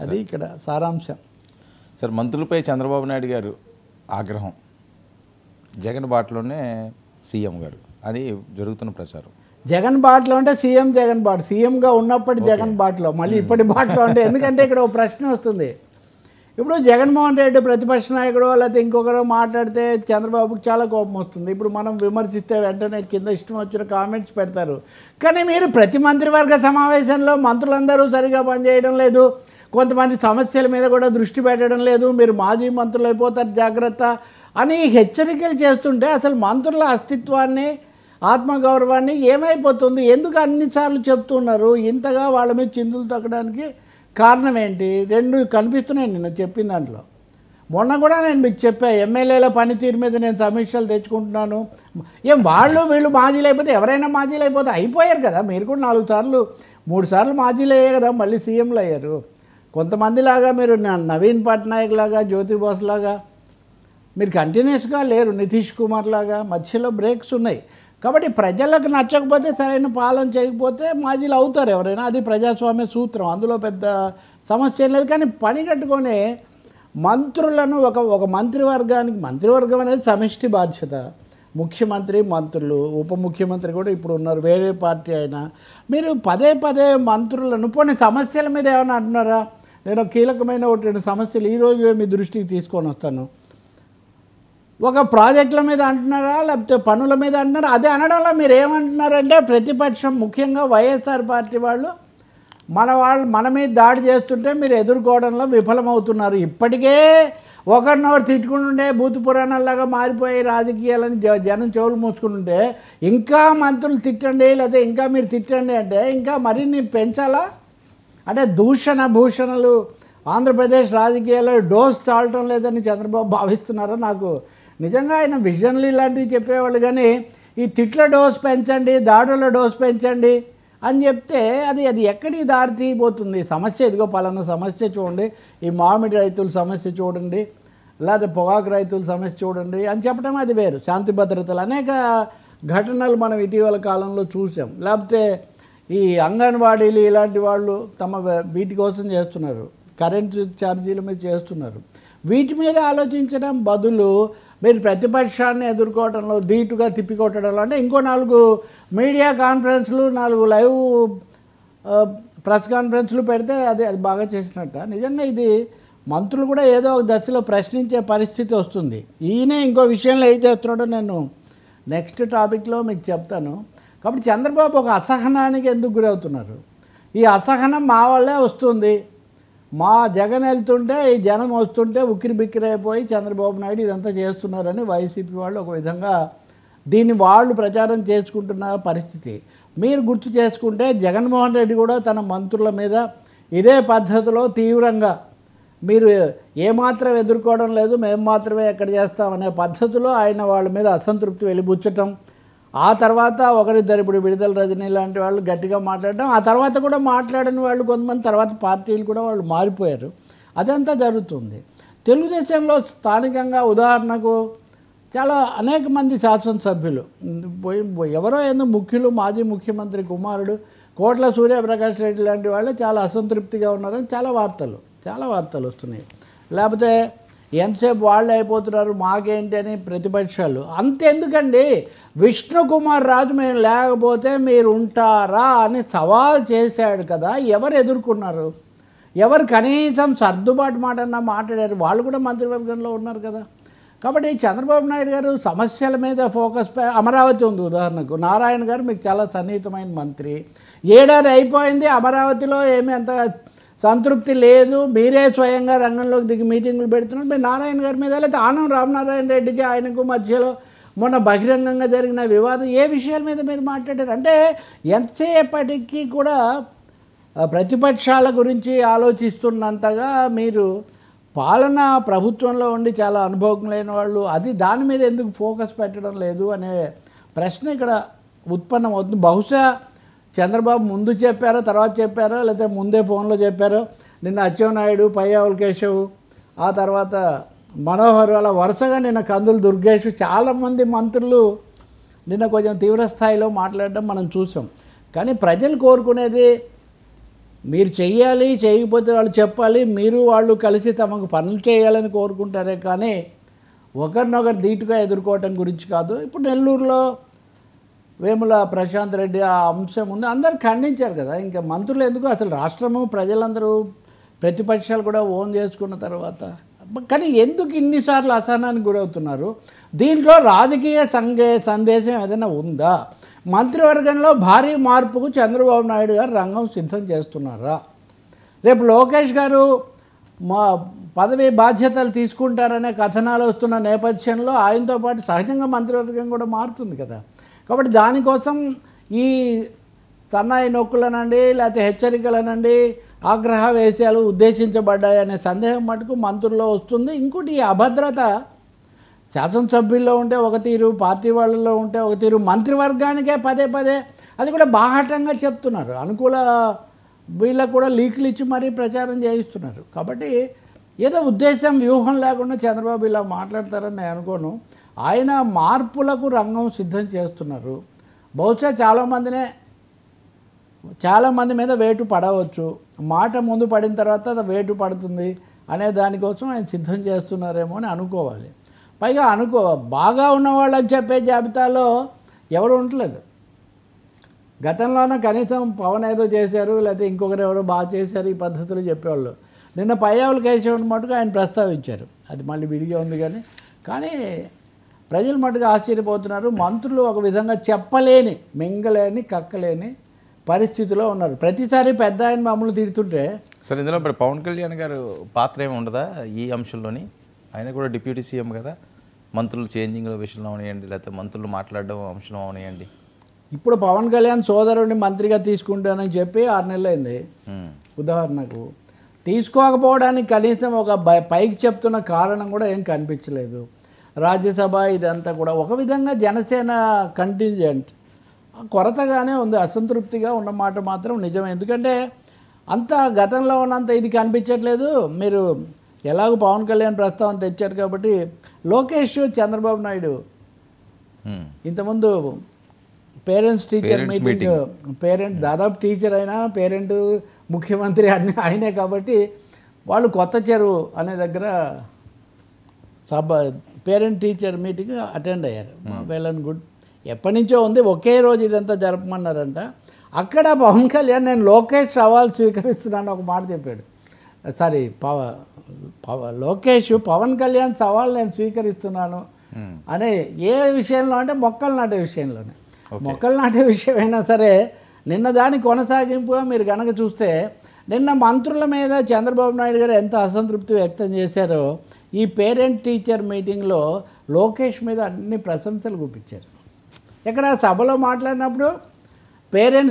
అది ఇక్కడ సారాంశం. సార్, మంత్రులపై చంద్రబాబు నాయుడు గారు ఆగ్రహం, జగన్ బాటలోనే సీఎం గారు అని జరుగుతున్న ప్రచారం. జగన్ బాటలో అంటే సీఎం జగన్ బాట, సీఎంగా ఉన్నప్పటి జగన్ బాటలో, మళ్ళీ ఇప్పటి బాటలో అంటే ఎందుకంటే ఇక్కడ ఒక ప్రశ్న వస్తుంది. ఇప్పుడు జగన్మోహన్ రెడ్డి ప్రతిపక్ష నాయకుడు లేకపోతే ఇంకొకరు మాట్లాడితే చంద్రబాబుకి చాలా కోపం వస్తుంది. ఇప్పుడు మనం విమర్శిస్తే వెంటనే కింద ఇష్టం వచ్చిన కామెంట్స్ పెడతారు. కానీ మీరు ప్రతి మంత్రివర్గ సమావేశంలో మంత్రులందరూ సరిగా పనిచేయడం లేదు, కొంతమంది సమస్యల మీద కూడా దృష్టి పెట్టడం లేదు, మీరు మాజీ మంత్రులు అయిపోతారు జాగ్రత్త అని హెచ్చరికలు చేస్తుంటే అసలు మంత్రుల అస్తిత్వాన్ని ఆత్మగౌరవాన్ని ఏమైపోతుంది? ఎందుకు అన్నిసార్లు చెప్తున్నారు? ఇంతగా వాళ్ళ మీద చిందులు తగ్గడానికి కారణం ఏంటి? రెండు కనిపిస్తున్నాయి నిన్న చెప్పిన దాంట్లో. మొన్న కూడా నేను మీకు చెప్పా, ఎమ్మెల్యేల పనితీరు మీద నేను సమీక్షలు తెచ్చుకుంటున్నాను. ఏం వాళ్ళు వీళ్ళు మాజీలు అయిపోతే ఎవరైనా మాజీలు అయిపోతే అయిపోయారు కదా. మీరు కూడా 4 సార్లు 3 సార్లు మాజీలు అయ్యాయి కదా, మళ్ళీ సీఎంలు అయ్యారు. కొంతమందిలాగా మీరు నవీన్ పట్నాయక్ లాగా, జ్యోతి బోస్ లాగా మీరు కంటిన్యూస్గా లేరు, నితీష్ కుమార్ లాగా మధ్యలో బ్రేక్స్ ఉన్నాయి. కాబట్టి ప్రజలకు నచ్చకపోతే సరైన పాలన చేయకపోతే మాజీలు అవుతారు ఎవరైనా, అది ప్రజాస్వామ్య సూత్రం, అందులో పెద్ద సమస్య లేదు. కానీ పని కట్టుకొని మంత్రులను ఒక మంత్రివర్గానికి, మంత్రివర్గం అనేది సమిష్టి బాధ్యత, ముఖ్యమంత్రి, మంత్రులు, ఉప ముఖ్యమంత్రి కూడా ఇప్పుడు ఉన్నారు, వేరే పార్టీ అయినా మీరు పదే పదే మంత్రులను పోనీ సమస్యల మీద ఏమైనా అంటున్నారా? నేను కీలకమైన 2 సమస్యలు ఈరోజు మీ దృష్టికి తీసుకొని వస్తాను. ఒక ప్రాజెక్టుల మీద అంటున్నారా లేకపోతే పనుల మీద అంటున్నారా? అదే అనడంలో మీరు ఏమంటున్నారంటే ప్రతిపక్షం ముఖ్యంగా వైఎస్ఆర్ పార్టీ వాళ్ళు మన మీద దాడి చేస్తుంటే మీరు ఎదుర్కోవడంలో విఫలమవుతున్నారు. ఇప్పటికే ఒకరినొకరు తిట్టుకుంటుండే భూత పురాణాల్లాగా మారిపోయే రాజకీయాలని జనం చెవులు మూసుకుంటుంటే ఇంకా మంత్రులు తిట్టండి లేకపోతే ఇంకా మీరు తిట్టండి అంటే ఇంకా మరిన్ని పెంచాలా? అంటే భూషణలు ఆంధ్రప్రదేశ్ రాజకీయాల్లో డోస్ చాలటం లేదని చంద్రబాబు భావిస్తున్నారో నాకు నిజంగా ఆయన విజన్లు ఇలాంటివి చెప్పేవాళ్ళు. కానీ ఈ తిట్ల డోస్ పెంచండి, దాడుల డోస్ పెంచండి అని చెప్తే అది ఎక్కడికి దారి తీయబోతుంది? సమస్య ఇదిగో పలానా సమస్య చూడండి, ఈ మామిడి రైతుల సమస్య చూడండి, లేదా పొగాకు రైతుల సమస్య చూడండి అని చెప్పడం అది వేరు. శాంతి భద్రతలు అనేక ఘటనలు మనం ఇటీవల కాలంలో చూసాం. లేకపోతే ఈ అంగన్వాడీలు ఇలాంటి వాళ్ళు వీటి కోసం చేస్తున్నారు, కరెంటు ఛార్జీల మీద చేస్తున్నారు. వీటి మీద ఆలోచించడం బదులు మీరు ప్రతిపక్షాన్ని ఎదుర్కోవడంలో ధీటుగా తిప్పికొట్టడంలో అంటే ఇంకో 4 మీడియా కాన్ఫరెన్స్లు, 4 లైవ్ ప్రెస్ కాన్ఫరెన్స్లు పెడితే అది బాగా చేసినట్ట. నిజంగా ఇది మంత్రులు కూడా ఏదో ఒక దశలో ప్రశ్నించే పరిస్థితి వస్తుంది. ఈయనే ఇంకో విషయంలో ఏం చేస్తున్నాడో నేను నెక్స్ట్ టాపిక్లో మీకు చెప్తాను. కాబట్టి చంద్రబాబు ఒక అసహనానికి ఎందుకు గురవుతున్నారు? ఈ అసహనం మా వల్లే వస్తుంది, మా జగన్ వెళ్తుంటే ఈ జనం వస్తుంటే ఉక్కిరి బిక్కిరి అయిపోయి చంద్రబాబు నాయుడు ఇదంతా చేస్తున్నారని వైసీపీ వాళ్ళు ఒక విధంగా దీన్ని వాళ్ళు ప్రచారం చేసుకుంటున్న పరిస్థితి. మీరు గుర్తు చేసుకుంటే జగన్మోహన్ రెడ్డి కూడా తన మంత్రుల మీద ఇదే పద్ధతిలో తీవ్రంగా మీరు ఏమాత్రం ఎదుర్కోవడం లేదు, మేము మాత్రమే ఎక్కడ చేస్తామనే పద్ధతిలో ఆయన వాళ్ళ మీద అసంతృప్తి వెలిబుచ్చటం, ఆ తర్వాత ఒకరిద్దరు ఇప్పుడు విడుదల రజనీ లాంటి వాళ్ళు గట్టిగా మాట్లాడడం, ఆ తర్వాత కూడా మాట్లాడని వాళ్ళు కొంతమంది తర్వాత పార్టీలు కూడా వాళ్ళు మారిపోయారు. అదంతా జరుగుతుంది. తెలుగుదేశంలో స్థానికంగా ఉదాహరణకు చాలా అనేక మంది శాసనసభ్యులు ఎవరో ఎందుకు ముఖ్యులు, మాజీ ముఖ్యమంత్రి కుమారుడు కోట్ల సూర్యప్రకాష్ రెడ్డి లాంటి వాళ్ళు చాలా అసంతృప్తిగా ఉన్నారని చాలా వార్తలు వస్తున్నాయి. లేకపోతే ఎంతసేపు వాళ్ళు అయిపోతున్నారు మాకేంటి అని ప్రతిపక్షాలు. అంతెందుకండి, విష్ణుకుమార్ రాజు మేము లేకపోతే మీరు ఉంటారా అని సవాల్ చేశాడు కదా. ఎవరు ఎదుర్కొన్నారు? ఎవరు కనీసం సర్దుబాటు మాటన్నా మాట్లాడారు? వాళ్ళు కూడా మంత్రివర్గంలో ఉన్నారు కదా. కాబట్టి చంద్రబాబు నాయుడు గారు సమస్యల మీద ఫోకస్ అమరావతి ఉంది ఉదాహరణకు. నారాయణ గారు మీకు చాలా సన్నిహితమైన మంత్రి, ఏడాది అయిపోయింది, అమరావతిలో ఏమీ అంత సంతృప్తి లేదు, మీరే స్వయంగా రంగంలోకి దిగి మీటింగులు పెడుతున్నారు. మీరు నారాయణ గారి మీద లేకపోతే ఆనం రామనారాయణ రెడ్డికి ఆయనకు మధ్యలో మొన్న బహిరంగంగా జరిగిన వివాదం ఏ విషయాల మీద మీరు మాట్లాడారు? అంటే ఎంతసేపటికి కూడా ప్రతిపక్షాల గురించి ఆలోచిస్తున్నంతగా మీరు పాలన ప్రభుత్వంలో ఉండి చాలా అనుభవం లేని వాళ్ళు దాని మీద ఎందుకు ఫోకస్ పెట్టడం లేదు అనే ప్రశ్న ఇక్కడ ఉత్పన్నమవుతుంది. బహుశా చంద్రబాబు ముందు చెప్పారో తర్వాత చెప్పారో లేకపోతే ముందే ఫోన్లో చెప్పారో. నిన్న అచ్చెన్నాయుడు, పయ్యావుల కేశవ్, ఆ తర్వాత మనోహర్ అలా వరుసగా నిన్న కందులు దుర్గేష్ చాలామంది మంత్రులు నిన్న కొంచెం తీవ్ర స్థాయిలో మాట్లాడడం మనం చూసాం. కానీ ప్రజలు కోరుకునేది మీరు చెయ్యాలి, చేయకపోతే వాళ్ళు చెప్పాలి, మీరు వాళ్ళు కలిసి తమకు పనులు చేయాలని కోరుకుంటారే కానీ ఒకరినొకరు ధీటుగా ఎదుర్కోవటం గురించి కాదు. ఇప్పుడు నెల్లూరులో వేముల ప్రశాంత్ రెడ్డి ఆ అంశం ఉంది, అందరు ఖండించారు కదా. ఇంకా మంత్రులు ఎందుకు, అసలు రాష్ట్రము ప్రజలందరూ ప్రతిపక్షాలు కూడా ఓన్ చేసుకున్న తర్వాత కానీ ఎందుకు ఇన్నిసార్లు అసహనానికి గురవుతున్నారు? దీంట్లో రాజకీయ సందేశం ఏదైనా ఉందా? మంత్రివర్గంలో భారీ మార్పుకు చంద్రబాబు నాయుడు గారు రంగం సిద్ధం చేస్తున్నారా? రేపు లోకేష్ గారు మా పదవి బాధ్యతలు తీసుకుంటారనే కథనాలు వస్తున్న నేపథ్యంలో ఆయనతో పాటు సహజంగా మంత్రివర్గం కూడా మారుతుంది కదా. కాబట్టి దానికోసం ఈ సన్నాయి నొక్కులనండి లేకపోతే హెచ్చరికలనండి ఆగ్రహ వేశాలు ఉద్దేశించబడ్డాయనే సందేహం మటుకు మంత్రుల్లో వస్తుంది. ఇంకోటి ఈ అభద్రత శాసనసభ్యుల్లో ఉంటే ఒక తీరు, పార్టీ వాళ్ళలో ఉంటే ఒక తీరు, మంత్రివర్గానికే పదే పదే అది కూడా బాహాటంగా చెప్తున్నారు. అనుకూల వీళ్ళకు కూడా లీకులు ఇచ్చి మరీ ప్రచారం చేయిస్తున్నారు. కాబట్టి ఏదో ఉద్దేశం వ్యూహం లేకుండా చంద్రబాబు ఇలా మాట్లాడతారని నేను అనుకోను. ఆయన మార్పులకు రంగం సిద్ధం చేస్తున్నారు. బహుశా చాలామంది మీద వేటు పడవచ్చు, మాట ముందు పడిన తర్వాత అది వేటు పడుతుంది అనే దానికోసం ఆయన సిద్ధం చేస్తున్నారేమో అని అనుకోవాలి. పైగా బాగా ఉన్నవాళ్ళని చెప్పే జాబితాలో ఎవరు ఉండలేదు. గతంలోనే కనీసం పవన్ ఏదో చేశారు లేకపోతే ఇంకొకరు ఎవరో బాగా చేశారు ఈ పద్ధతులు చెప్పేవాళ్ళు. నిన్న పయ్యావుల కేశవన్ మటుకు ఆయన ప్రస్తావించారు, అది మళ్ళీ విడిగా ఉంది కానీ ప్రజలు మటుకు ఆశ్చర్యపోతున్నారు. మంత్రులు ఒక విధంగా చెప్పలేని, మింగలేని, కక్కలేని పరిస్థితిలో ఉన్నారు. ప్రతిసారి పెద్ద ఆయన మమ్మల్ని తిడుతుంటే సరే, ఇందులో ఇప్పుడు పవన్ కళ్యాణ్ గారు పాత్ర ఏమి ఉండదా ఈ అంశంలోని? ఆయన కూడా డిప్యూటీ సీఎం కదా. మంత్రులు చేంజింగ్ విషయంలో అవనియండి, లేకపోతే మంత్రులు మాట్లాడడం అంశంలో అవనియండి. ఇప్పుడు పవన్ కళ్యాణ్ సోదరుడిని మంత్రిగా తీసుకుంటానని చెప్పి 6 నెలలు అయింది. ఉదాహరణకు తీసుకోకపోవడానికి కనీసం ఒక పైకి చెప్తున్న కారణం కూడా ఏం కనిపించలేదు. రాజ్యసభ ఇదంతా కూడా ఒక విధంగా జనసేన కంటింజెంట్ కొరతగానే ఉంది, అసంతృప్తిగా ఉన్నమాట మాత్రం నిజం. ఎందుకంటే అంత గతంలో ఉన్నంత ఇది కనిపించట్లేదు. మీరు ఎలాగో పవన్ కళ్యాణ్ ప్రస్తావన తెచ్చారు కాబట్టి లోకేష్ చంద్రబాబు నాయుడు ఇంతకుముందు పేరెంట్స్ టీచర్ మీటింగ్, పేరెంట్ దాదాపు టీచర్ అయినా పేరెంట్ ముఖ్యమంత్రి అన్నీ ఆయనే కాబట్టి వాళ్ళు కొత్త చెరువు అనే దగ్గర పేరెంట్ టీచర్ మీటింగ్ అటెండ్ అయ్యారు. వెల్ అండ్ గుడ్, ఎప్పటి నుంచో ఉంది, ఒకే రోజు ఇదంతా జరపమన్నారంట. అక్కడ పవన్ కళ్యాణ్ నేను లోకేష్ సవాల్ స్వీకరిస్తున్నాను ఒక మాట చెప్పాడు. సారీ, లోకేష్ పవన్ కళ్యాణ్ సవాల్ నేను స్వీకరిస్తున్నాను అనే ఏ విషయంలో అంటే మొక్కలు నాటే విషయంలోనే. మొక్కలు నాటే విషయమైనా సరే నిన్న దాని కొనసాగింపుగా మీరు కనుక చూస్తే నిన్న మంత్రుల మీద చంద్రబాబు నాయుడు గారు ఎంత అసంతృప్తి వ్యక్తం చేశారో ఈ పేరెంట్ టీచర్ మీటింగ్లో లోకేష్ మీద అన్ని ప్రశంసలు గుప్పించారు. ఎక్కడ సభలో మాట్లాడినప్పుడు పేరెంట్స్